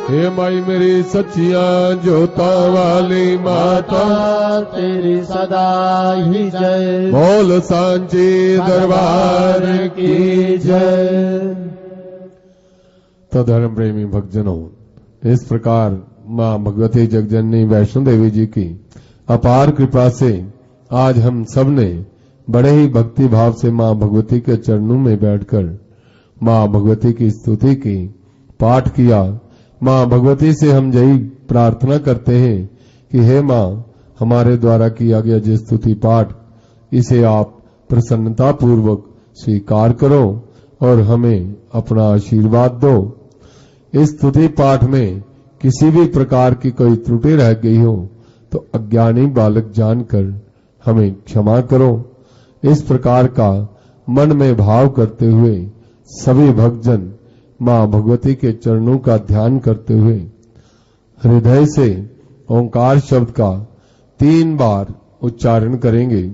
हे माई मेरी सच्चिया जोता वाली माता, तेरी सदा ही जय। बोल सांची दरबार की जय। तो धर्म प्रेमी भक्तजनों, इस प्रकार माँ भगवती जगजननी वैष्णो देवी जी की अपार कृपा से आज हम सब ने बड़े ही भक्ति भाव से माँ भगवती के चरणों में बैठकर माँ भगवती की स्तुति की, पाठ किया। माँ भगवती से हम यही प्रार्थना करते हैं कि हे माँ, हमारे द्वारा किया गया जो स्तुति पाठ, इसे आप प्रसन्नता पूर्वक स्वीकार करो और हमें अपना आशीर्वाद दो। इस स्तुति पाठ में किसी भी प्रकार की कोई त्रुटि रह गई हो तो अज्ञानी बालक जानकर हमें क्षमा करो। इस प्रकार का मन में भाव करते हुए सभी भक्तजन माँ भगवती के चरणों का ध्यान करते हुए हृदय से ओंकार शब्द का 3 बार उच्चारण करेंगे।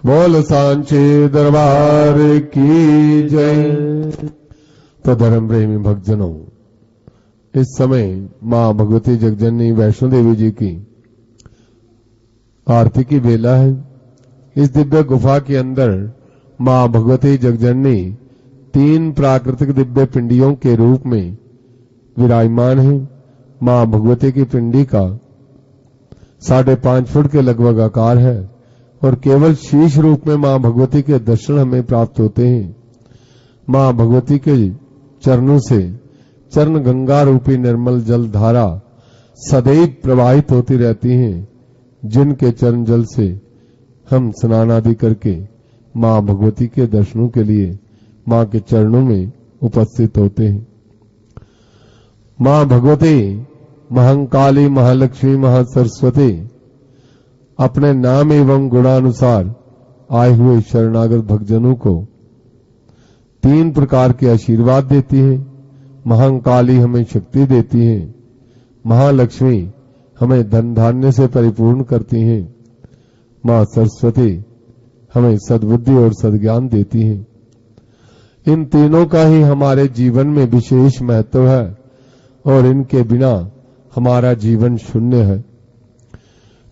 बोल सांचे दरबार की जय। तो धर्म प्रेमी भक्तजनों, इस समय माँ भगवती जगजननी वैष्णो देवी जी की आरती की बेला है। इस दिव्य गुफा के अंदर माँ भगवती जगजननी 3 प्राकृतिक दिव्य पिंडियों के रूप में विराजमान है। माँ भगवती की पिंडी का 5.5 फुट के लगभग आकार है और केवल शीश रूप में माँ भगवती के दर्शन हमें प्राप्त होते हैं। माँ भगवती के चरणों से चरण गंगा रूपी निर्मल जल धारा सदैव प्रवाहित होती रहती हैं, जिनके चरण जल से हम स्नान आदि करके माँ भगवती के दर्शनों के लिए माँ के चरणों में उपस्थित होते हैं। माँ भगवती महाकाली, महालक्ष्मी, महासरस्वती अपने नाम एवं गुणानुसार आए हुए शरणागत भक्तजनों को 3 प्रकार के आशीर्वाद देती है। महाकाली हमें शक्ति देती है, महालक्ष्मी हमें धन धान्य से परिपूर्ण करती हैं, मां सरस्वती हमें सद्बुद्धि और सद्ज्ञान देती हैं। इन तीनों का ही हमारे जीवन में विशेष महत्व है और इनके बिना हमारा जीवन शून्य है,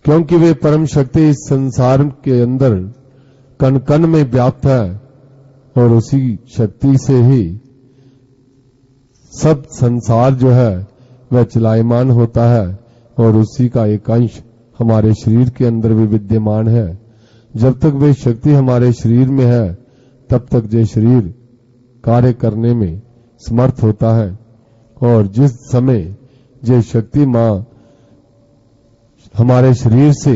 क्योंकि वे परम शक्ति इस संसार के अंदर कण कण में व्याप्त है और उसी शक्ति से ही सब संसार जो है वह चलायमान होता है और उसी का एक अंश हमारे शरीर के अंदर भी विद्यमान है। जब तक वे शक्ति हमारे शरीर में है तब तक ये शरीर कार्य करने में समर्थ होता है, और जिस समय ये शक्ति मां हमारे शरीर से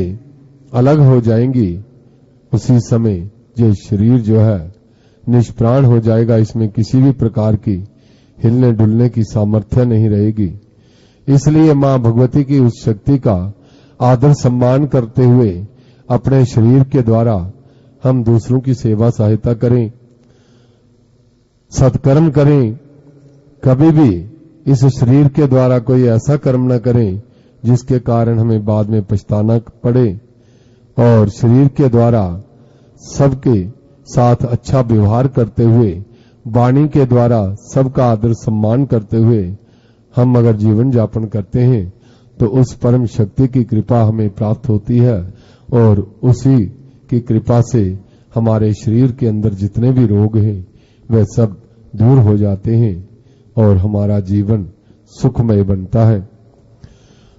अलग हो जाएंगी उसी समय ये शरीर जो है निष्प्राण हो जाएगा। इसमें किसी भी प्रकार की हिलने डुलने की सामर्थ्य नहीं रहेगी। इसलिए मां भगवती की उस शक्ति का आदर सम्मान करते हुए अपने शरीर के द्वारा हम दूसरों की सेवा सहायता करें, सत्कर्म करें। कभी भी इस शरीर के द्वारा कोई ऐसा कर्म न करें जिसके कारण हमें बाद में पछताना पड़े, और शरीर के द्वारा सबके साथ अच्छा व्यवहार करते हुए, वाणी के द्वारा सबका आदर सम्मान करते हुए हम अगर जीवन यापन करते हैं तो उस परम शक्ति की कृपा हमें प्राप्त होती है, और उसी की कृपा से हमारे शरीर के अंदर जितने भी रोग हैं वे सब दूर हो जाते हैं और हमारा जीवन सुखमय बनता है।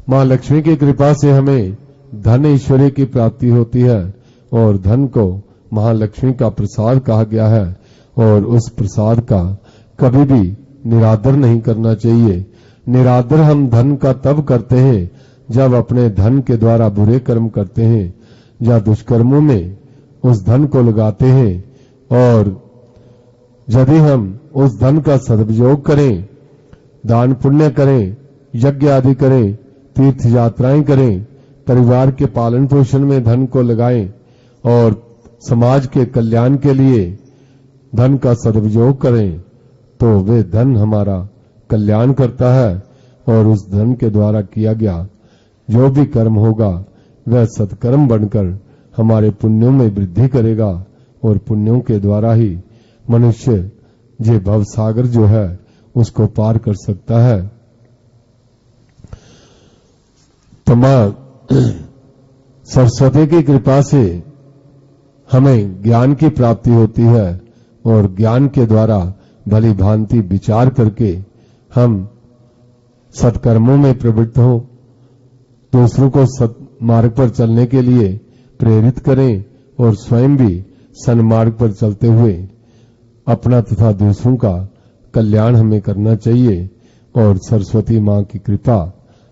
मां लक्ष्मी की कृपा से हमें धन ऐश्वर्य की प्राप्ति होती है, और धन को महालक्ष्मी का प्रसाद कहा गया है, और उस प्रसाद का कभी भी निरादर नहीं करना चाहिए। निरादर हम धन का तब करते हैं जब अपने धन के द्वारा बुरे कर्म करते हैं या दुष्कर्मों में उस धन को लगाते हैं, और यदि हम उस धन का सदुपयोग करें, दान पुण्य करें, यज्ञ आदि करें, तीर्थ यात्राएं करें, परिवार के पालन पोषण में धन को लगाएं और समाज के कल्याण के लिए धन का सदुपयोग करें, तो वे धन हमारा कल्याण करता है और उस धन के द्वारा किया गया जो भी कर्म होगा वह सत्कर्म बनकर हमारे पुण्यों में वृद्धि करेगा और पुण्यों के द्वारा ही मनुष्य ये भवसागर जो है उसको पार कर सकता है। तो मां सरस्वती की कृपा से हमें ज्ञान की प्राप्ति होती है और ज्ञान के द्वारा भली भांति विचार करके हम सत्कर्मों में प्रवृत्त हो, दूसरों को सत मार्ग पर चलने के लिए प्रेरित करें और स्वयं भी सन्मार्ग पर चलते हुए अपना तथा दूसरों का कल्याण हमें करना चाहिए और सरस्वती मां की कृपा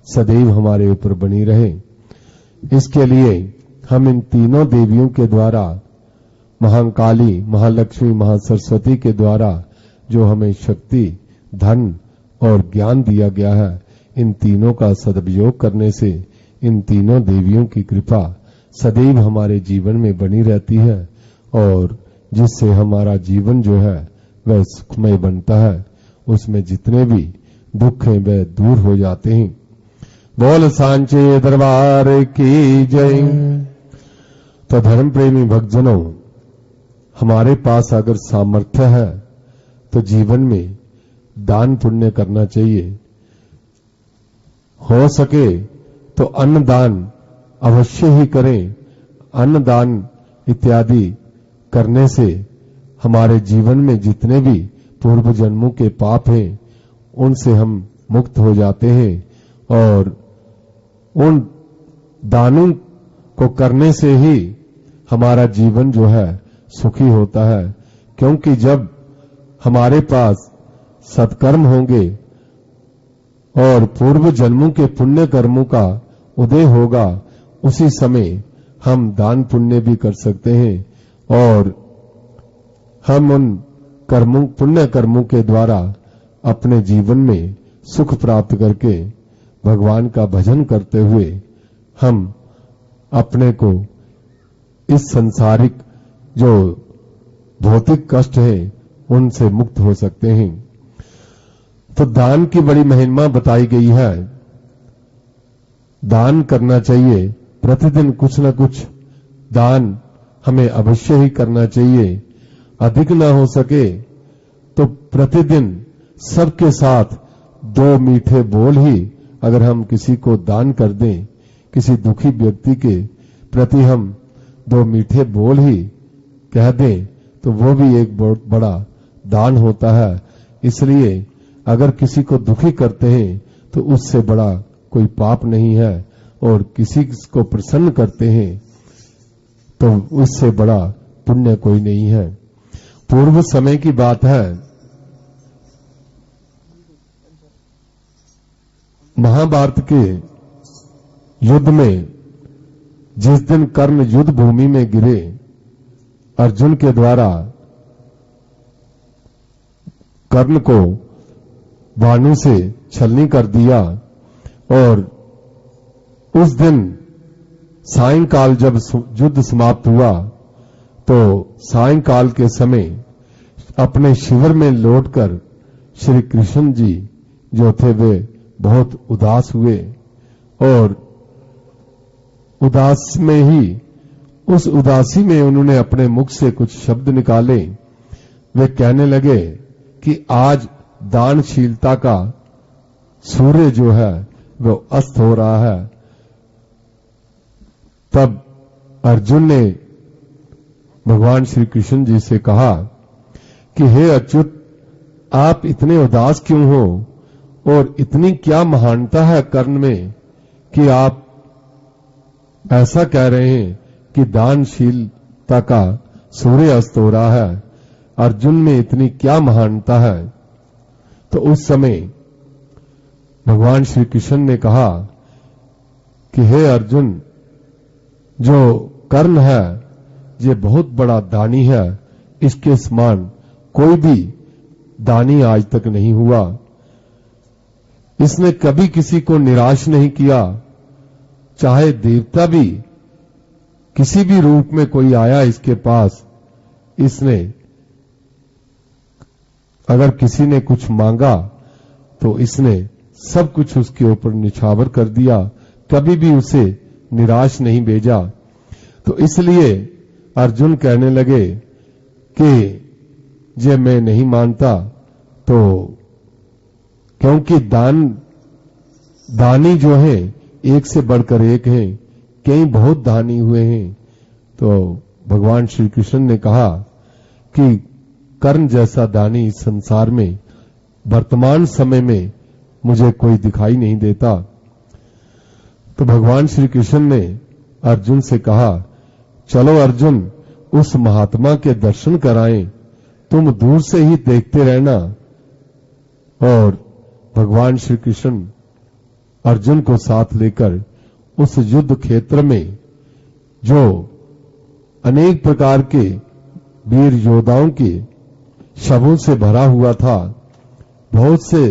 सदैव हमारे ऊपर बनी रहे। इसके लिए हम इन तीनों देवियों के द्वारा, महाकाली, महालक्ष्मी, महासरस्वती के द्वारा जो हमें शक्ति, धन और ज्ञान दिया गया है, इन तीनों का सदुपयोग करने से इन तीनों देवियों की कृपा सदैव हमारे जीवन में बनी रहती है और जिससे हमारा जीवन जो है वह सुखमय बनता है। उसमें जितने भी दुख हैं वह दूर हो जाते हैं। बोल सांचे दरबार की जय। तो धर्म प्रेमी भक्तजनों, हमारे पास अगर सामर्थ्य है तो जीवन में दान पुण्य करना चाहिए। हो सके तो अन्नदान अवश्य ही करें। अन्नदान इत्यादि करने से हमारे जीवन में जितने भी पूर्व जन्मों के पाप हैं उनसे हम मुक्त हो जाते हैं और उन दानों को करने से ही हमारा जीवन जो है सुखी होता है। क्योंकि जब हमारे पास सत्कर्म होंगे और पूर्व जन्मों के पुण्य कर्मों का उदय होगा, उसी समय हम दान पुण्य भी कर सकते हैं और हम उन कर्मों, पुण्य कर्मों के द्वारा अपने जीवन में सुख प्राप्त करके भगवान का भजन करते हुए हम अपने को इस संसारिक जो भौतिक कष्ट है उनसे मुक्त हो सकते हैं। तो दान की बड़ी महिमा बताई गई है। दान करना चाहिए, प्रतिदिन कुछ न कुछ दान हमें अवश्य ही करना चाहिए। अधिक ना हो सके तो प्रतिदिन सबके साथ 2 मीठे बोल ही अगर हम किसी को दान कर दें, किसी दुखी व्यक्ति के प्रति हम 2 मीठे बोल ही कह दें, तो वो भी एक बहुत बड़ा दान होता है। इसलिए अगर किसी को दुखी करते हैं तो उससे बड़ा कोई पाप नहीं है और किसी को प्रसन्न करते हैं तो उससे बड़ा पुण्य कोई नहीं है। पूर्व समय की बात है, महाभारत के युद्ध में जिस दिन कर्ण युद्ध भूमि में गिरे, अर्जुन के द्वारा कर्ण को वाणु से छलनी कर दिया और उस दिन सायंकाल जब युद्ध समाप्त हुआ तो सायंकाल के समय अपने शिविर में लौटकर श्री कृष्ण जी जो थे वे बहुत उदास हुए और उदास में ही, उस उदासी में उन्होंने अपने मुख से कुछ शब्द निकाले। वे कहने लगे कि आज दानशीलता का सूर्य जो है वो अस्त हो रहा है। तब अर्जुन ने भगवान श्री कृष्ण जी से कहा कि हे अच्युत, आप इतने उदास क्यों हो और इतनी क्या महानता है कर्ण में कि आप ऐसा कह रहे हैं कि दानशीलता का सूर्य अस्त हो रहा है। अर्जुन में इतनी क्या महानता है। तो उस समय भगवान श्री कृष्ण ने कहा कि हे अर्जुन, जो कर्ण है ये बहुत बड़ा दानी है, इसके समान कोई भी दानी आज तक नहीं हुआ। इसने कभी किसी को निराश नहीं किया, चाहे देवता भी किसी भी रूप में कोई आया इसके पास, इसने अगर किसी ने कुछ मांगा तो इसने सब कुछ उसके ऊपर निछावर कर दिया, कभी भी उसे निराश नहीं भेजा। तो इसलिए अर्जुन कहने लगे कि जे मैं नहीं मानता, तो क्योंकि दानी जो है एक से बढ़कर एक हैं, कई बहुत दानी हुए हैं। तो भगवान श्री कृष्ण ने कहा कि कर्ण जैसा दानी इस संसार में वर्तमान समय में मुझे कोई दिखाई नहीं देता। तो भगवान श्री कृष्ण ने अर्जुन से कहा, चलो अर्जुन, उस महात्मा के दर्शन कराएं, तुम दूर से ही देखते रहना। और भगवान श्री कृष्ण अर्जुन को साथ लेकर उस युद्ध क्षेत्र में, जो अनेक प्रकार के वीर योद्धाओं के शवों से भरा हुआ था, बहुत से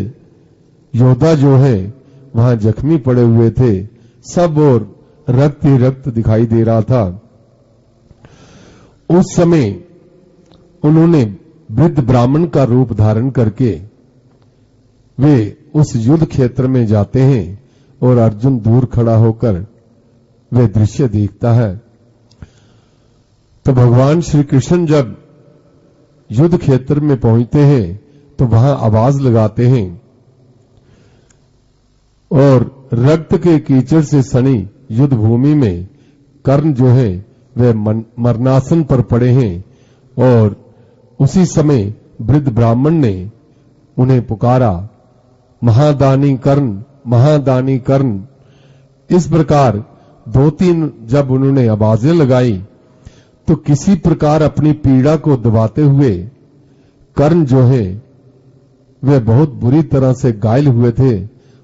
योद्धा जो है वहां जख्मी पड़े हुए थे, सब और रक्त ही रक्त दिखाई दे रहा था। उस समय उन्होंने वृद्ध ब्राह्मण का रूप धारण करके वे उस युद्ध क्षेत्र में जाते हैं और अर्जुन दूर खड़ा होकर वे दृश्य देखता है। तो भगवान श्री कृष्ण जब युद्ध क्षेत्र में पहुंचते हैं तो वहां आवाज लगाते हैं और रक्त के कीचड़ से सनी युद्ध भूमि में कर्ण जो है वे मरणासन पर पड़े हैं। और उसी समय वृद्ध ब्राह्मण ने उन्हें पुकारा, महादानी कर्ण, महादानी कर्ण। इस प्रकार दो तीन जब उन्होंने आवाजें लगाई तो किसी प्रकार अपनी पीड़ा को दबाते हुए कर्ण जो है वे बहुत बुरी तरह से घायल हुए थे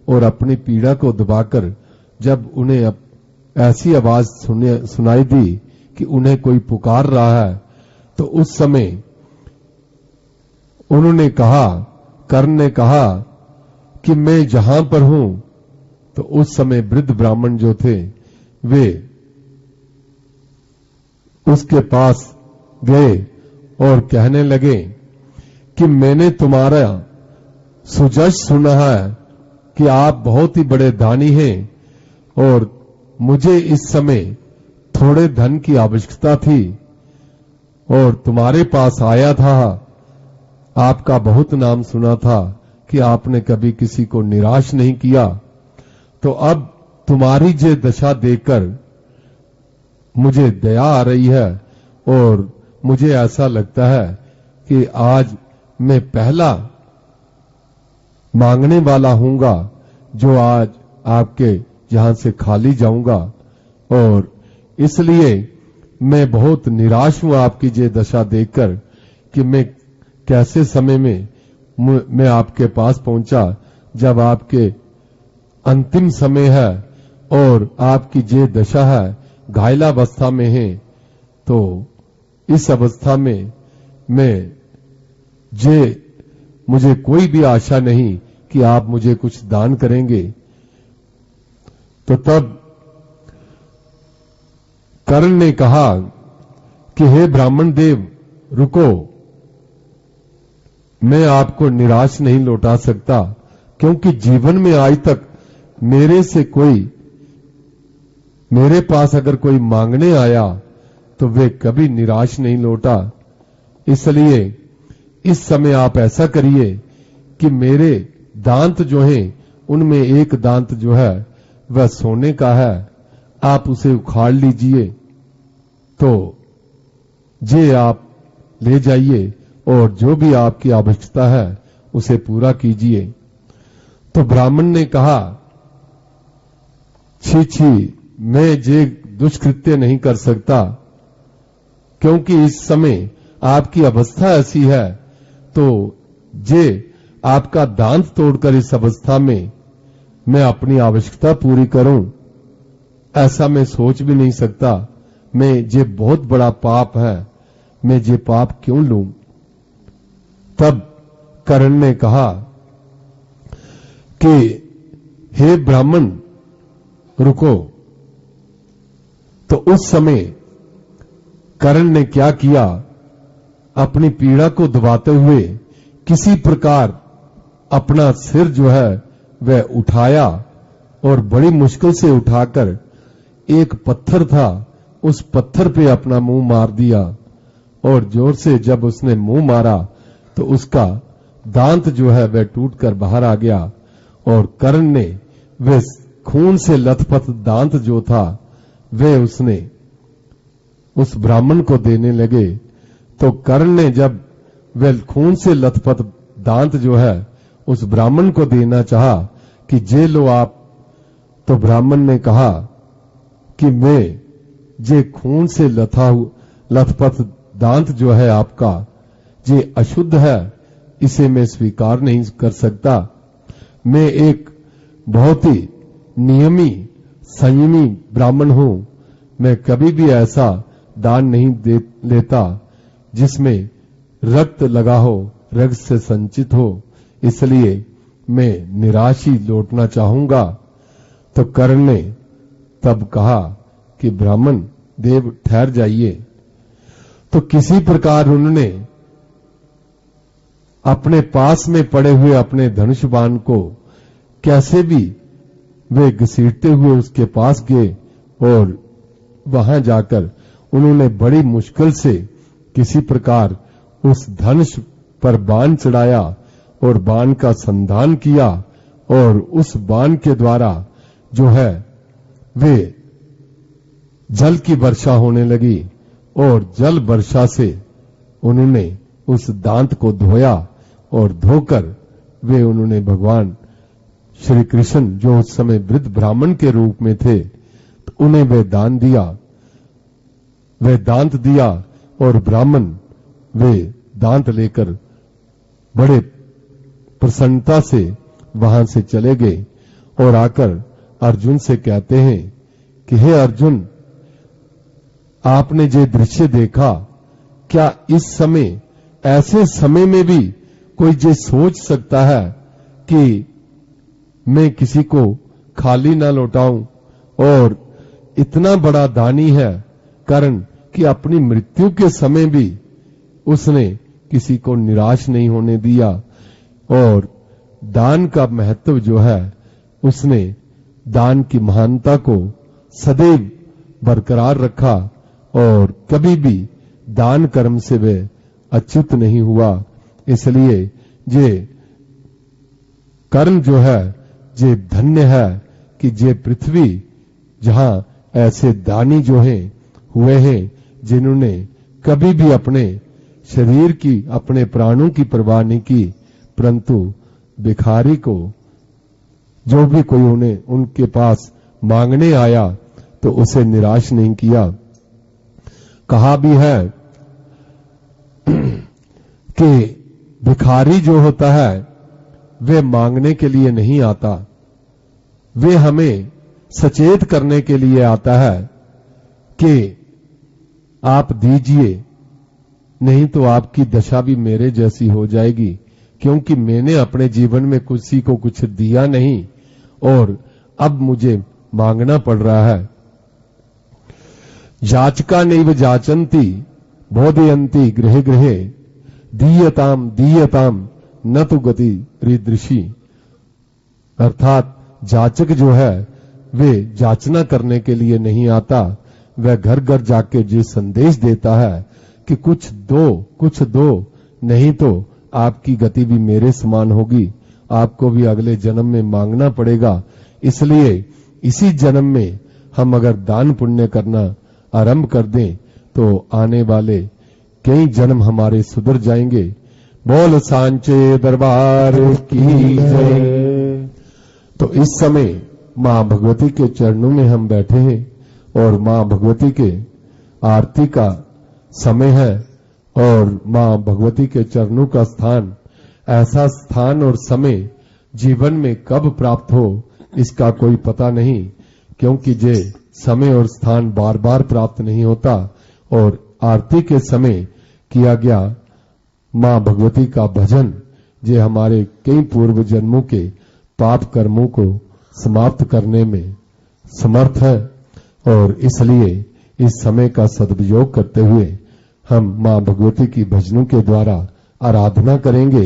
और अपनी पीड़ा को दबाकर जब उन्हें ऐसी आवाज सुनाई दी कि उन्हें कोई पुकार रहा है, तो उस समय उन्होंने कहा, कर्ण ने कहा कि मैं जहां पर हूं। तो उस समय वृद्ध ब्राह्मण जो थे वे उसके पास गए और कहने लगे कि मैंने तुम्हारा सुजश सुना है कि आप बहुत ही बड़े दानी हैं और मुझे इस समय थोड़े धन की आवश्यकता थी और तुम्हारे पास आया था। आपका बहुत नाम सुना था कि आपने कभी किसी को निराश नहीं किया। तो अब तुम्हारी ये दशा देखकर मुझे दया आ रही है और मुझे ऐसा लगता है कि आज मैं पहला मांगने वाला हूंगा जो आज आपके यहां से खाली जाऊंगा। और इसलिए मैं बहुत निराश हूं आपकी ये दशा देखकर कि मैं कैसे समय में मैं आपके पास पहुंचा जब आपके अंतिम समय है और आपकी ये दशा है, घायलावस्था में है। तो इस अवस्था में मुझे कोई भी आशा नहीं कि आप मुझे कुछ दान करेंगे। तो तब कर्ण ने कहा कि हे ब्राह्मण देव, रुको, मैं आपको निराश नहीं लौटा सकता, क्योंकि जीवन में आज तक मेरे पास अगर कोई मांगने आया तो वे कभी निराश नहीं लौटा। इसलिए इस समय आप ऐसा करिए कि मेरे दांत जो हैं उनमें एक दांत जो है वह सोने का है, आप उसे उखाड़ लीजिए, तो जे आप ले जाइए और जो भी आपकी आवश्यकता है उसे पूरा कीजिए। तो ब्राह्मण ने कहा, छी छी, मैं ये दुष्कृत्य नहीं कर सकता, क्योंकि इस समय आपकी अवस्था ऐसी है, तो जे आपका दांत तोड़कर इस अवस्था में मैं अपनी आवश्यकता पूरी करूं ऐसा मैं सोच भी नहीं सकता। मैं ये बहुत बड़ा पाप है, मैं ये पाप क्यों लूं? तब कर्ण ने कहा कि हे ब्राह्मण रुको। तो उस समय कर्ण ने क्या किया, अपनी पीड़ा को दबाते हुए किसी प्रकार अपना सिर जो है वह उठाया और बड़ी मुश्किल से उठाकर एक पत्थर था, उस पत्थर पे अपना मुंह मार दिया। और जोर से जब उसने मुंह मारा तो उसका दांत जो है वह टूटकर बाहर आ गया। और कर्ण ने वह खून से लथपथ दांत जो था वह उसने उस ब्राह्मण को देने लगे। तो कर्ण ने जब वह खून से लथपथ दांत जो है उस ब्राह्मण को देना चाहा कि जे लो आप, तो ब्राह्मण ने कहा कि मैं जे खून से लथपथ दांत जो है आपका जे अशुद्ध है, इसे मैं स्वीकार नहीं कर सकता। मैं एक बहुत ही नियमी संयमी ब्राह्मण हूं। मैं कभी भी ऐसा दान नहीं लेता जिसमें रक्त लगा हो, रक्त से संचित हो, इसलिए मैं निराश ही लौटना चाहूंगा। तो कर्ण ने तब कहा कि ब्राह्मण देव ठहर जाइए। तो किसी प्रकार उन्होंने अपने पास में पड़े हुए अपने धनुष बाण को कैसे भी वे घसीटते हुए उसके पास गए और वहां जाकर उन्होंने बड़ी मुश्किल से किसी प्रकार उस धनुष पर बाण चढ़ाया और बाण का संधान किया। और उस बाण के द्वारा जो है वे जल की वर्षा होने लगी और जल वर्षा से उन्होंने उस दांत को धोया और धोकर वे उन्होंने भगवान श्री कृष्ण जो उस समय वृद्ध ब्राह्मण के रूप में थे तो उन्हें वे दान दिया, वे दांत दिया। और ब्राह्मण वे दांत लेकर बड़े प्रसन्नता से वहां से चले गए और आकर अर्जुन से कहते हैं कि हे अर्जुन, आपने जो दृश्य देखा, क्या इस समय ऐसे समय में भी कोई ये सोच सकता है कि मैं किसी को खाली ना लौटाऊं? और इतना बड़ा दानी है कर्ण कि अपनी मृत्यु के समय भी उसने किसी को निराश नहीं होने दिया और दान का महत्व जो है उसने दान की महानता को सदैव बरकरार रखा और कभी भी दान कर्म से वह अच्युत नहीं हुआ। इसलिए ये कर्ण जो है ये धन्य है कि ये पृथ्वी जहां ऐसे दानी जो हैं हुए हैं जिन्होंने कभी भी अपने शरीर की, अपने प्राणों की परवाह नहीं की, परंतु भिखारी को जो भी कोई उन्हें उनके पास मांगने आया तो उसे निराश नहीं किया। कहा भी है कि भिखारी जो होता है वे मांगने के लिए नहीं आता, वे हमें सचेत करने के लिए आता है कि आप दीजिए, नहीं तो आपकी दशा भी मेरे जैसी हो जाएगी, क्योंकि मैंने अपने जीवन में किसी को कुछ दिया नहीं और अब मुझे मांगना पड़ रहा है। याचका नैव जाचंती बोधयंती गृहे गृहे दीयताम दीयताम न तो गति रीदृशी। अर्थात जाचक जो है वे जाचना करने के लिए नहीं आता, वह घर घर जाके ये संदेश देता है कि कुछ दो, नहीं तो आपकी गति भी मेरे समान होगी, आपको भी अगले जन्म में मांगना पड़ेगा। इसलिए इसी जन्म में हम अगर दान पुण्य करना आरंभ कर दें तो आने वाले कई जन्म हमारे सुधर जाएंगे। बोल सांचे दरबार की जय। तो इस समय मां भगवती के चरणों में हम बैठे हैं और मां भगवती के आरती का समय है और मां भगवती के चरणों का स्थान, ऐसा स्थान और समय जीवन में कब प्राप्त हो इसका कोई पता नहीं, क्योंकि ये समय और स्थान बार बार प्राप्त नहीं होता और आरती के समय किया गया मां भगवती का भजन जे हमारे कई पूर्व जन्मों के पाप कर्मों को समाप्त करने में समर्थ है और इसलिए इस समय का सदुपयोग करते हुए हम मां भगवती की भजनों के द्वारा आराधना करेंगे